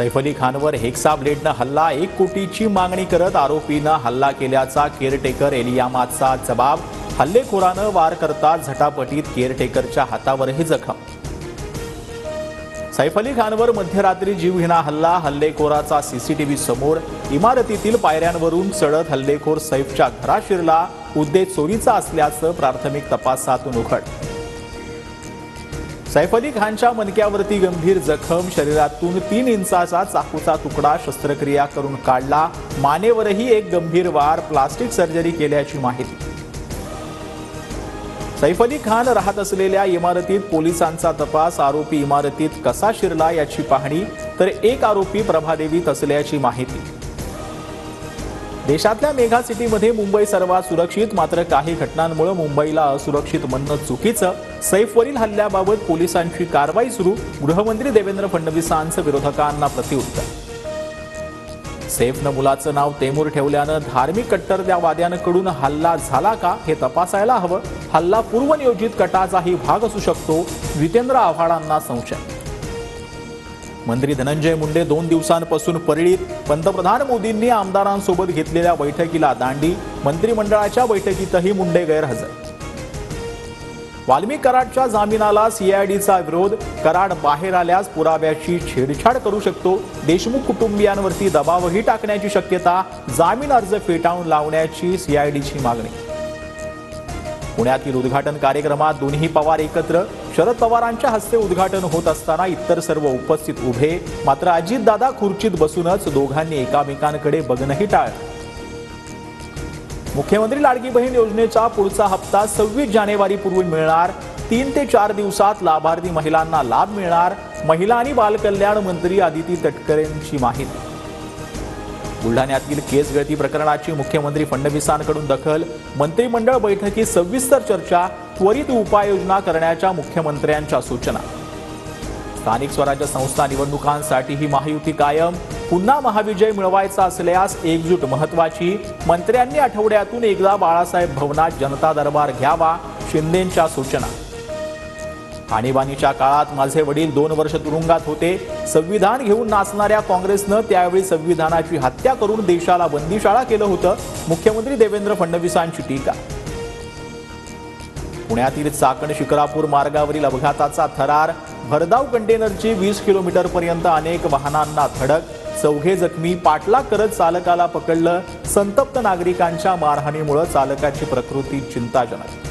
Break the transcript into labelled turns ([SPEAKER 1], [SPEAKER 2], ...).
[SPEAKER 1] Saif Ali खानवर hexa ब्लेडनं हल्ला, 1 कोटीची मागणी करत आरोपीनं हल्ला केल्याचा केअरटेकर एलियामाचा जबाब. हल्लेखोरानं वार करताच झटापटीत केअरटेकरच्या हातावरही जखम. सैफ अली खानवर मध्यरात्री जीवघेणा हल्ला, हल्लेखोराचा सीसीटीव्ही समोर. इमारतीतील पायऱ्यांवरून चढत हल्लेखोर सैफच्या घरात शिरला. उद्देश चोरीचा असल्याचं प्राथमिक तपासातून उघड. सैफ अली खानच्या मणक्यावरती गंभीर जखम, शरीरातून 3 इंचाचा चाकूचा तुकडा शस्त्रक्रिया करून काढला. मानेवरही एक गंभीर वार, प्लास्टिक सर्जरी केल्याची माहिती. सैफ अली खान राहत असलेल्या इमारतीत पोलिसांचा तपास, आरोपी इमारतीत कसा शिरला याची पाहणी, तर एक आरोपी प्रभादेवीत असल्याची माहिती. देशातल्या मेगा सिटीमध्ये मुंबई सर्वात सुरक्षित, मात्र काही घटनांमुळे मुंबईला असुरक्षित म्हणणं चुकीचं. सैफवरील हल्ल्याबाबत पोलिसांची कारवाई सुरू, गृहमंत्री देवेंद्र फडणवीसांचं विरोधकांना प्रतिउत्तर. सैफनं मुलाचं नाव तैमूर ठेवल्यानं धार्मिक कट्टरवाद्यांकडून हल्ला झाला का हे तपासायला हवं. हल्ला पूर्वनियोजित कटाचाही भाग असू शकतो, जितेंद्र आव्हाडांना संशय. मंत्री धनंजय मुंडे 2 दिवसांपासून परळीत. पंतप्रधान मोदींनी आमदारांसोबत घेतलेल्या बैठकीला दांडी, मंत्रिमंडळाच्या बैठकीतही मुंडे गैरहजर. वाल्मिक कराडच्या जामिनाला सीआयडीचा विरोध, कराड बाहेर आल्यास पुराव्याची छेडछाड करू शकतो. देशमुख कुटुंबियांवरती दबावही टाकण्याची शक्यता, जामीन अर्ज फेटाळून लावण्याची सीआयडीची मागणी. पुण्यातील उद्घाटन कार्यक्रमात दोन्ही पवार एकत्र, शरद पवारांच्या हस्ते उद्घाटन होत असताना इतर सर्व उपस्थित उभे, मात्र अजितदादा खुर्चीत बसूनच दोघांनी एकामेकांकडे बघणंही टाळलं. मुख्यमंत्री लाडकी बहीण योजनेचा पुढचा हप्ता 26 जानेवारीपूर्वी मिळणार. 3 ते 4 दिवसात लाभार्थी महिलांना लाभ मिळणार. महिला आणि बालकल्याण मंत्री आदिती तटकरेंची माहिती. बुलढाण्यातील केस गळती प्रकरणाची मुख्यमंत्री फडणवीसांकडून दखल, मंत्रिमंडळ बैठकीत सविस्तर चर्चा, त्वरित उपाययोजना करण्याच्या मुख्यमंत्र्यांच्या सूचना. स्थानिक स्वराज्य संस्था निवडणुकांसाठीही महायुती कायम, पुन्हा महाविजय मिळवायचा असल्यास एकजूट महत्वाची. मंत्र्यांनी आठवड्यातून एकदा बाळासाहेब भवनात जनता दरबार घ्यावा, शिंदेंच्या सूचना. आणीबाणीच्या काळात माझे वडील 2 वर्ष तुरुंगात होते. संविधान घेऊन नाचणाऱ्या काँग्रेसनं त्यावेळी संविधानाची हत्या करून देशाला बंदीशाळा केलं होतं, मुख्यमंत्री देवेंद्र फडणवीसांची टीका. पुण्यातील चाकण शिक्रापूर मार्गावरील अपघाताचा थरार, भरधाव कंटेनरची 20 किलोमीटरपर्यंत अनेक वाहनांना धडक, 4 जखमी. पाठलाग करत चालकाला पकडलं. संतप्त नागरिकांच्या मारहाणीमुळे चालकाची प्रकृती चिंताजनक.